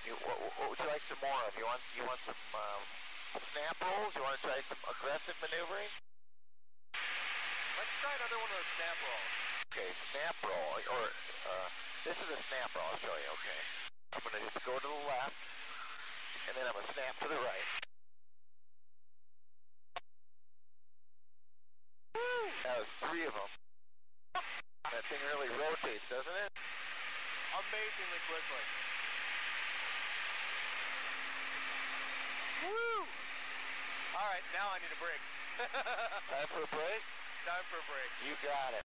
What would you like some more of? You want some snap rolls? You want to try some aggressive maneuvering? Let's try another one of those snap rolls. Okay, snap roll. Or this is a snap roll. I'll show you. Okay. I'm gonna just go to the left, and then I'm gonna snap to the right. Woo! That was 3 of them. That thing really rotates, doesn't it? Amazingly quickly. Woo! All right, now I need a break. Time for a break? Time for a break. You got it.